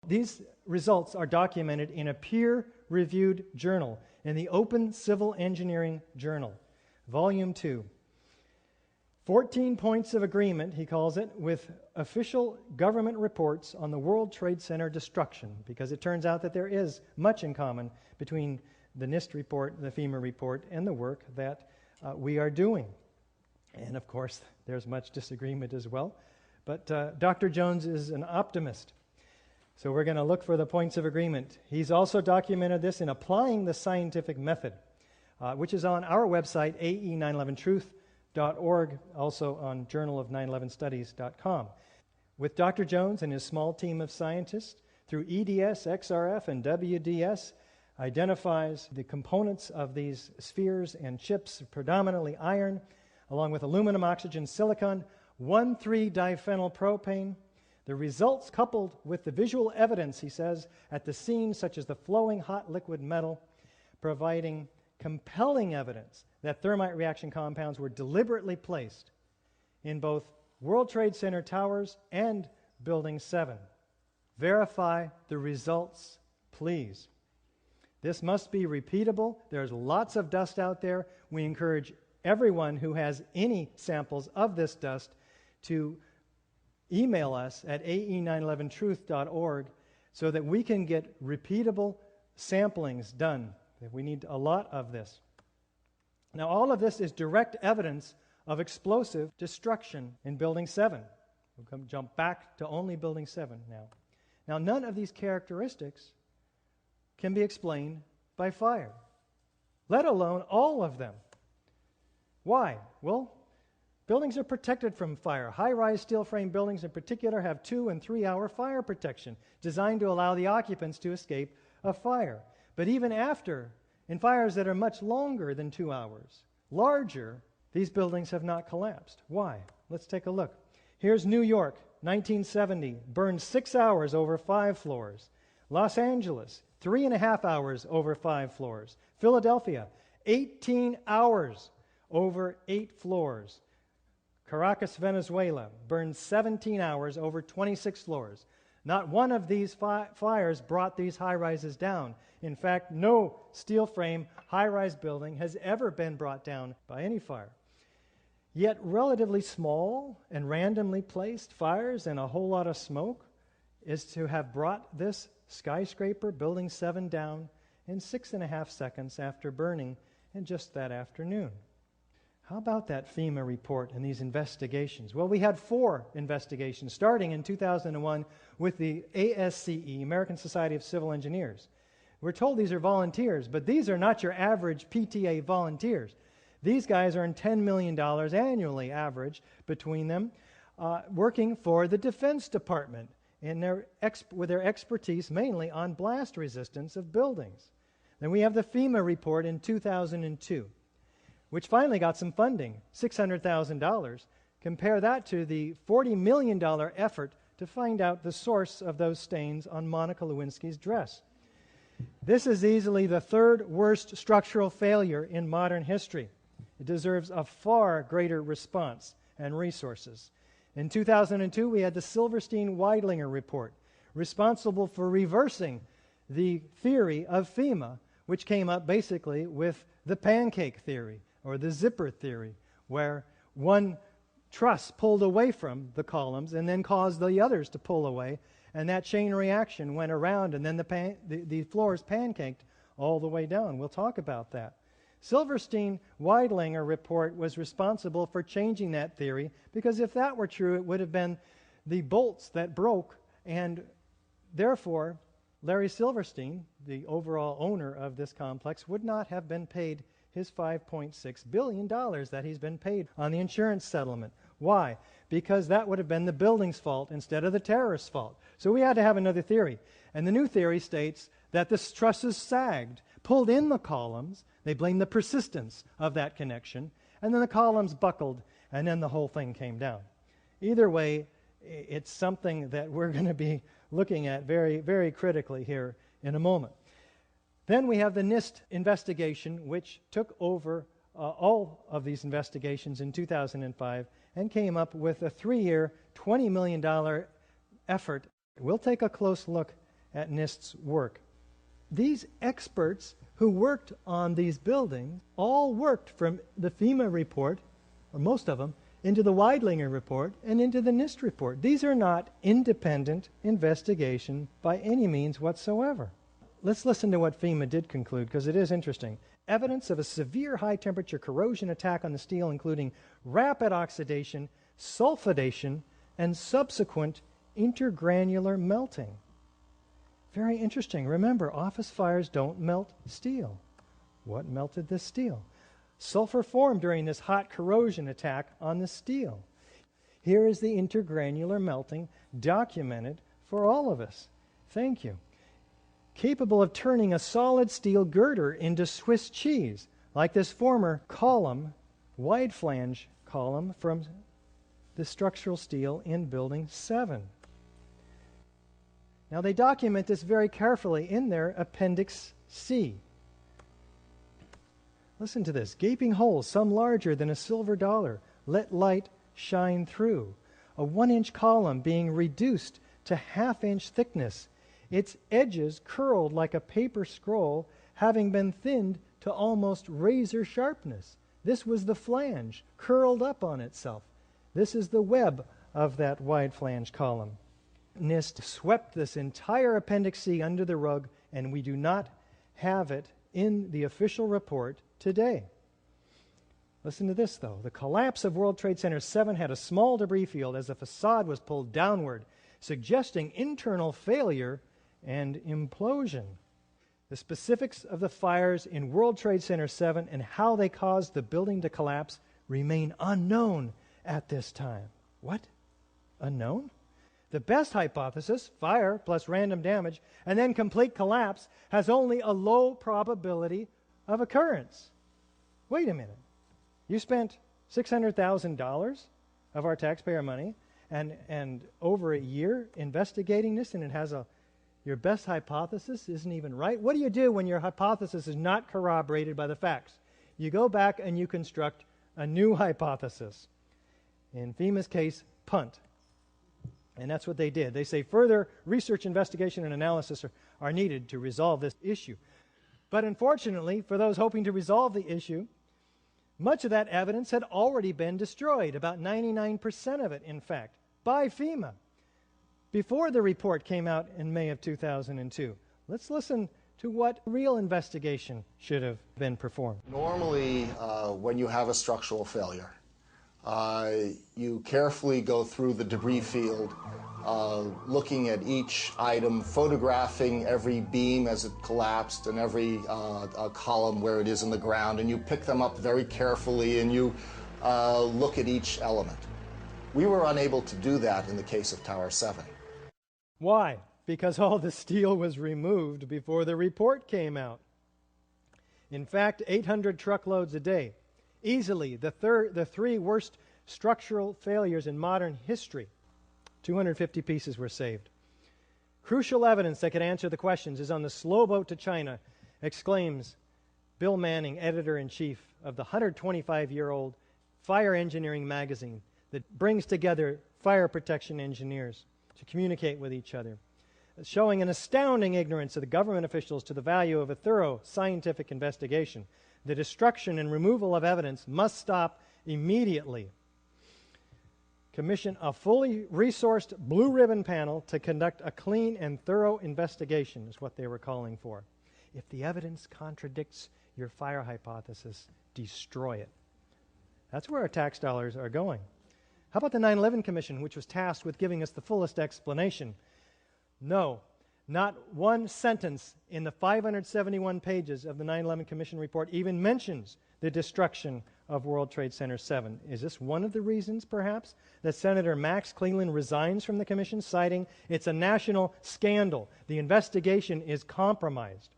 These results are documented in a peer-reviewed journal, in the Open Civil Engineering Journal, Volume 2. 14 points of agreement, he calls it, with official government reports on the World Trade Center destruction, because it turns out that there is much in common between the NIST report, the FEMA report, and the work that we are doing. And of course, there's much disagreement as well. But Dr. Jones is an optimist. So we're going to look for the points of agreement. He's also documented this in Applying the Scientific Method, which is on our website, ae911truth.org, also on journalof911studies.com. With Dr. Jones and his small team of scientists, through EDS, XRF, and WDS, identifies the components of these spheres and chips, predominantly iron, along with aluminum, oxygen, silicon, 1,3-diphenylpropane. The results, coupled with the visual evidence, he says, at the scene, such as the flowing hot liquid metal, providing compelling evidence that thermite reaction compounds were deliberately placed in both World Trade Center towers and Building 7. Verify the results, please. This must be repeatable. There's lots of dust out there. We encourage everyone who has any samples of this dust to email us at ae911truth.org so that we can get repeatable samplings done. We need a lot of this. Now, all of this is direct evidence of explosive destruction in Building 7. We'll jump back to only Building 7 now. Now, none of these characteristics can be explained by fire, let alone all of them. Why? Well, buildings are protected from fire. High-rise steel frame buildings in particular have 2- and 3-hour fire protection designed to allow the occupants to escape a fire. But even after, in fires that are much longer than 2 hours, larger, these buildings have not collapsed. Why? Let's take a look. Here's New York, 1970, burned 6 hours over 5 floors. Los Angeles, 3.5 hours over 5 floors. Philadelphia, 18 hours over 8 floors. Caracas, Venezuela, burned 17 hours over 26 floors. Not one of these fires brought these high-rises down. In fact, no steel frame high-rise building has ever been brought down by any fire. Yet relatively small and randomly placed fires and a whole lot of smoke is to have brought this skyscraper, Building 7, down in 6.5 seconds after burning in just that afternoon. How about that FEMA report and these investigations? Well, we had 4 investigations starting in 2001 with the ASCE, American Society of Civil Engineers. We're told these are volunteers, but these are not your average PTA volunteers. These guys earn $10 million annually, average, between them, working for the Defense Department and with their expertise mainly on blast resistance of buildings. Then we have the FEMA report in 2002, which finally got some funding, $600,000. Compare that to the $40 million effort to find out the source of those stains on Monica Lewinsky's dress. This is easily the 3rd worst structural failure in modern history. It deserves a far greater response and resources. In 2002, we had the Silverstein-Weidlinger report, responsible for reversing the theory of FEMA, which came up basically with the pancake theory, or the zipper theory, where one truss pulled away from the columns and then caused the others to pull away, and that chain reaction went around, and then the floors pancaked all the way down. We'll talk about that. Silverstein-Weidlinger report was responsible for changing that theory, because if that were true, it would have been the bolts that broke, and therefore Larry Silverstein, the overall owner of this complex, would not have been paid his $5.6 billion that he's been paid on the insurance settlement. Why? Because that would have been the building's fault instead of the terrorist's fault. So we had to have another theory. And the new theory states that the trusses sagged, pulled in the columns. They blamed the persistence of that connection. And then the columns buckled, and then the whole thing came down. Either way, it's something that we're going to be looking at very, very critically here in a moment. Then we have the NIST investigation, which took over all of these investigations in 2005 and came up with a 3-year, $20 million effort. We'll take a close look at NIST's work. These experts who worked on these buildings all worked from the FEMA report, or most of them, into the Weidlinger report and into the NIST report. These are not independent investigation by any means whatsoever. Let's listen to what FEMA did conclude, because it is interesting. Evidence of a severe high-temperature corrosion attack on the steel, including rapid oxidation, sulfidation, and subsequent intergranular melting. Very interesting. Remember, office fires don't melt steel. What melted this steel? Sulfur formed during this hot corrosion attack on the steel. Here is the intergranular melting documented for all of us. Thank you. Capable of turning a solid steel girder into Swiss cheese, like this former column, wide flange column from the structural steel in Building 7. Now, they document this very carefully in their Appendix C. Listen to this. Gaping holes, some larger than a silver dollar, let light shine through. A 1-inch column being reduced to half-inch thickness, its edges curled like a paper scroll, having been thinned to almost razor sharpness. This was the flange, curled up on itself. This is the web of that wide flange column. NIST swept this entire Appendix C under the rug, and we do not have it in the official report today. Listen to this, though. The collapse of World Trade Center 7 had a small debris field as the facade was pulled downward, suggesting internal failure and implosion. The specifics of the fires in World Trade Center 7 and how they caused the building to collapse remain unknown at this time. What? Unknown? The best hypothesis, fire plus random damage, and then complete collapse, has only a low probability of occurrence. Wait a minute. You spent $600,000 of our taxpayer money and over a year investigating this, and it has your best hypothesis isn't even right? What do you do when your hypothesis is not corroborated by the facts? You go back and you construct a new hypothesis. In FEMA's case, punt. And that's what they did. They say further research, investigation, and analysis are needed to resolve this issue. But unfortunately, for those hoping to resolve the issue, much of that evidence had already been destroyed, about 99% of it, in fact, by FEMA, before the report came out in May of 2002. Let's listen to what real investigation should have been performed. Normally, when you have a structural failure, you carefully go through the debris field, looking at each item, photographing every beam as it collapsed and every column where it is in the ground, and you pick them up very carefully and you look at each element. We were unable to do that in the case of Tower 7. Why? Because all the steel was removed before the report came out. In fact, 800 truckloads a day. Easily the three worst structural failures in modern history. 250 pieces were saved. Crucial evidence that could answer the questions is on the slow boat to China, exclaims Bill Manning, editor-in-chief of the 125-year-old Fire Engineering magazine that brings together fire protection engineers to communicate with each other, showing an astounding ignorance of the government officials to the value of a thorough scientific investigation. The destruction and removal of evidence must stop immediately. Commission a fully resourced blue ribbon panel to conduct a clean and thorough investigation is what they were calling for. If the evidence contradicts your fire hypothesis, destroy it. That's where our tax dollars are going. How about the 9/11 Commission, which was tasked with giving us the fullest explanation? No. Not one sentence in the 571 pages of the 9/11 Commission report even mentions the destruction of World Trade Center 7. Is this one of the reasons, perhaps, that Senator Max Cleland resigns from the commission, citing it's a national scandal? The investigation is compromised.